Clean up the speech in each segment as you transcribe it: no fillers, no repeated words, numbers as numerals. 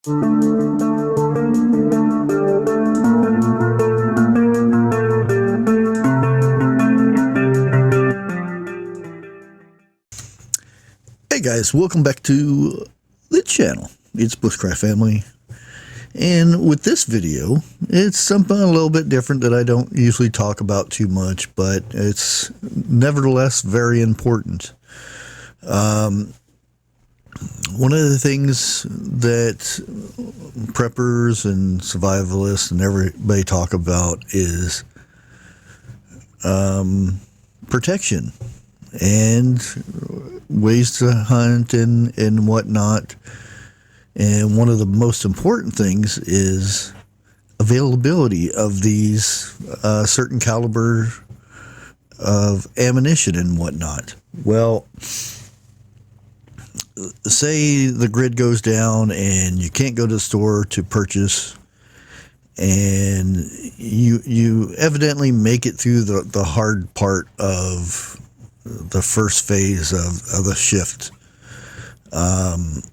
Hey guys, welcome back to the channel. It's Bushcraft Family, and with this video, it's something a little bit different that I don't usually talk about too much, but it's nevertheless very important. One of the things that preppers and survivalists and everybody talk about is protection and ways to hunt and whatnot. And one of the most important things is availability of these certain caliber of ammunition and whatnot. Well, say the grid goes down and you can't go to the store to purchase, and you evidently make it through the hard part of the first phase of the shift, and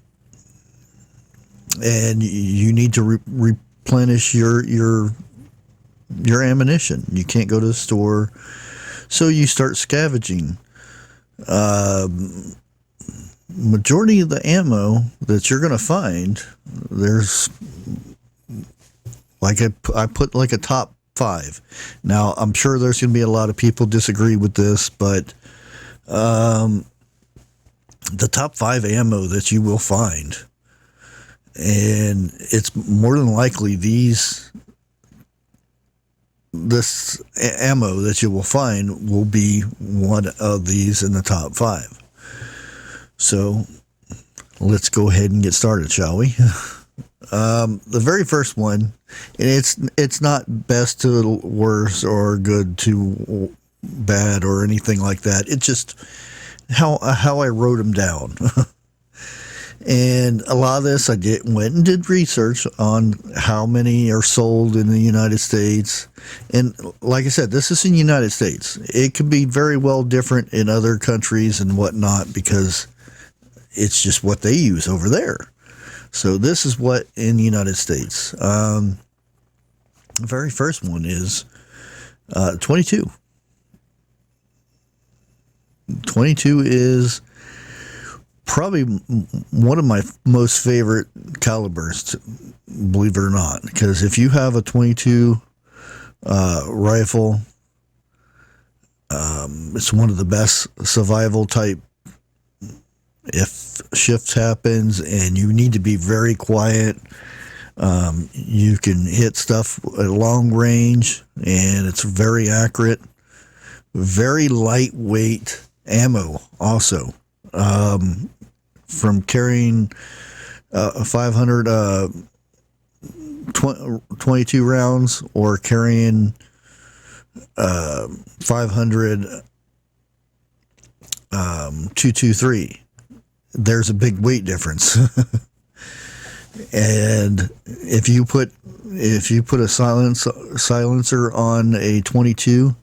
you need to replenish your ammunition. You can't go to the store, so you start scavenging. Majority of the ammo that you're going to find, there's like I put like a top 5. Now I'm sure there's going to be a lot of people disagree with this, but the top 5 ammo that you will find, and it's more than likely this ammo that you will find will be one of these in the top 5. So let's go ahead and get started, shall we? The very first one, and it's not best to worse or good to bad or anything like that. It's just how I wrote them down. And a lot of this I went and did research on how many are sold in the United States. And like I said, this is in the United States. It could be very well different in other countries and whatnot, because it's just what they use over there. So this is what in the United States. The very first one is 22. 22 is probably one of my most favorite calibers, believe it or not, because if you have a 22 rifle, it's one of the best survival type. If shifts happens and you need to be very quiet, you can hit stuff at long range, and it's very accurate. Very lightweight ammo also. From carrying 500 22 rounds or carrying 500 223, there's a big weight difference. And if you put a silencer on a 22,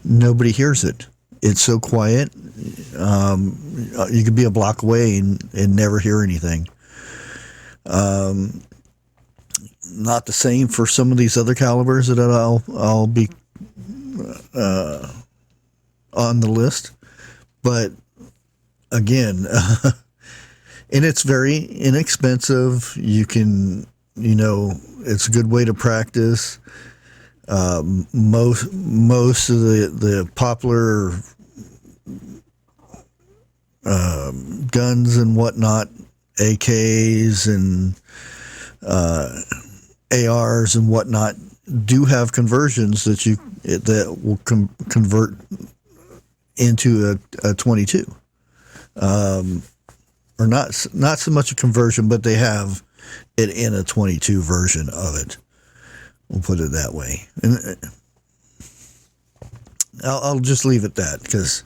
nobody hears it. It's so quiet. You could be a block away and never hear anything. Not the same for some of these other calibers that I'll be on the list, but again, and it's very inexpensive. You can, it's a good way to practice. Most of the popular guns and whatnot, AKs and ARs and whatnot, do have conversions that will convert into a 22. Or not so much a conversion, but they have it in a 22 version of it. We'll put it that way. And I'll just leave it at that, because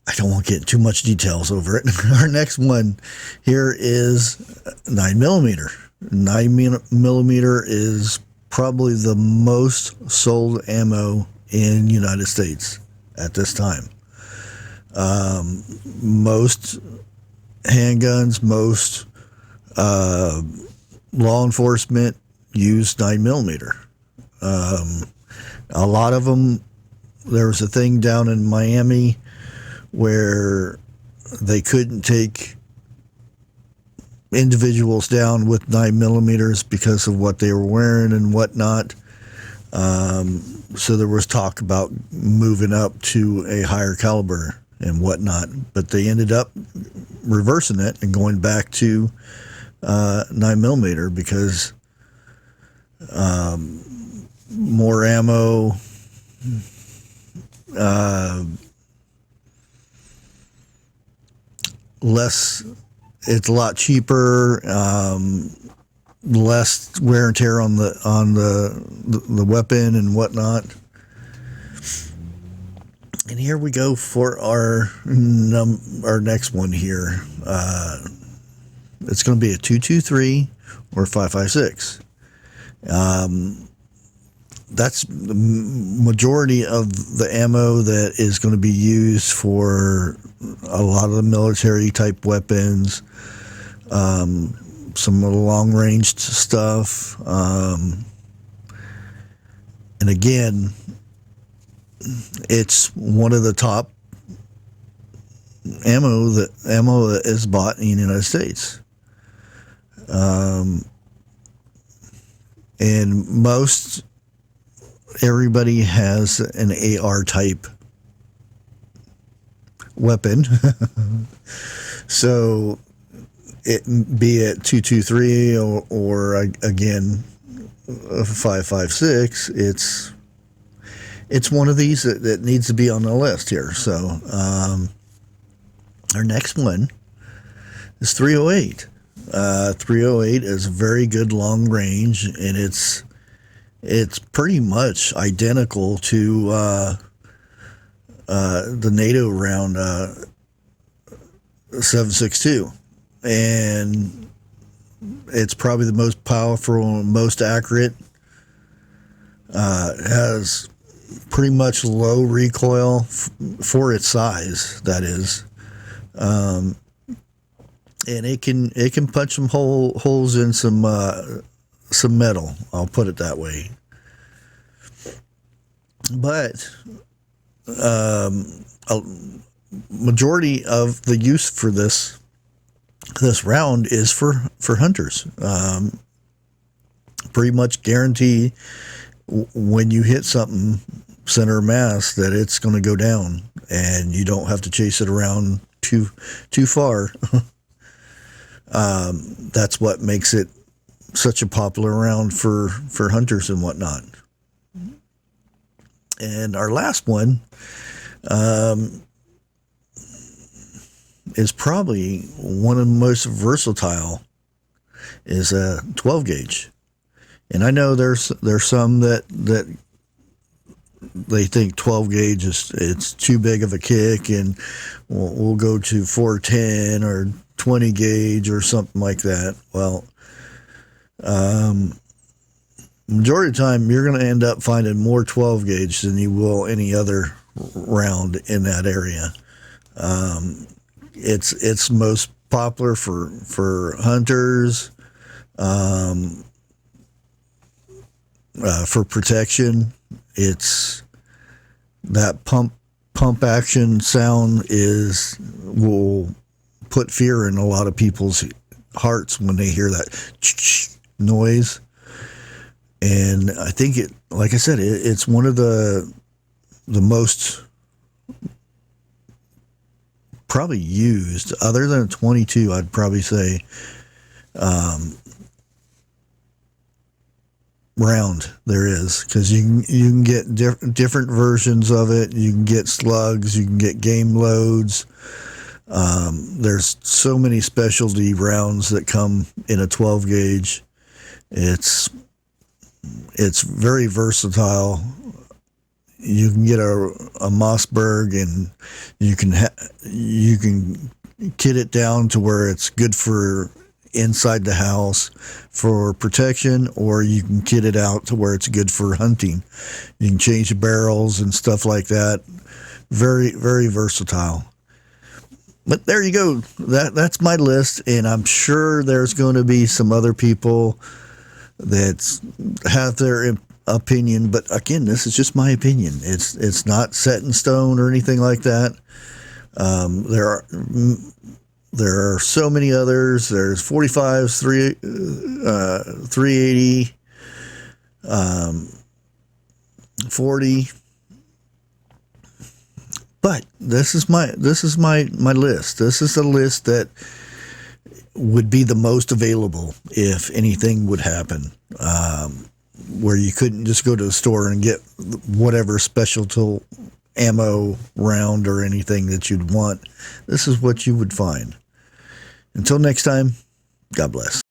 I don't want to get too much details over it. Our next one here is 9mm. 9mm is probably the most sold ammo in the United States at this time. Most handguns, most law enforcement use 9mm. A lot of them, there was a thing down in Miami where they couldn't take individuals down with 9mm because of what they were wearing and whatnot. So there was talk about moving up to a higher caliber and whatnot, but they ended up reversing it and going back to 9mm because more ammo, less, it's a lot cheaper, less wear and tear on the weapon and whatnot. And here we go for our next one here. It's going to be a 223 or 5.56. That's the majority of the ammo that is going to be used for a lot of the military type weapons, some of the long range stuff, and again, it's one of the top ammo that is bought in the United States. And everybody has an AR type weapon. So it be it 223 or again a 5.56, it's one of these that needs to be on the list here. So our next one is 308. 308 is very good long range, and it's pretty much identical to the NATO round 7.62, and it's probably the most powerful and most accurate. It has pretty much low recoil for its size, that is. And it can punch some holes in some metal. I'll put it that way. But a majority of the use for this round is for hunters. Pretty much guarantee when you hit something center mass that it's going to go down, and you don't have to chase it around too far. That's what makes it such a popular round for hunters and whatnot. And our last one is probably one of the most versatile, is a 12 gauge. And I know there's some that they think 12 gauge it's too big of a kick, and we'll go to 410 or 20 gauge or something like that. Well, majority of the time you're going to end up finding more 12 gauge than you will any other round in that area. It's most popular for hunters, for protection. It's that pump action sound will put fear in a lot of people's hearts when they hear that noise. And I think like I said, it's one of the most probably used, other than a 22, I'd probably say, round there is, because you can get different versions of it. You can get slugs, you can get game loads. There's so many specialty rounds that come in a 12 gauge. It's very versatile. You can get a Mossberg, and you can kit it down to where it's good for inside the house for protection, or you can kit it out to where it's good for hunting. You can change the barrels and stuff like that. Very, very versatile. But there you go. That's my list, and I'm sure there's going to be some other people that have their opinion. But again, this is just my opinion. It's not set in stone or anything like that. There are so many others. There's 45s, 380, 40. But this is my list. This is the list that would be the most available if anything would happen, where you couldn't just go to the store and get whatever special tool, ammo, round, or anything that you'd want. This is what you would find. Until next time, God bless.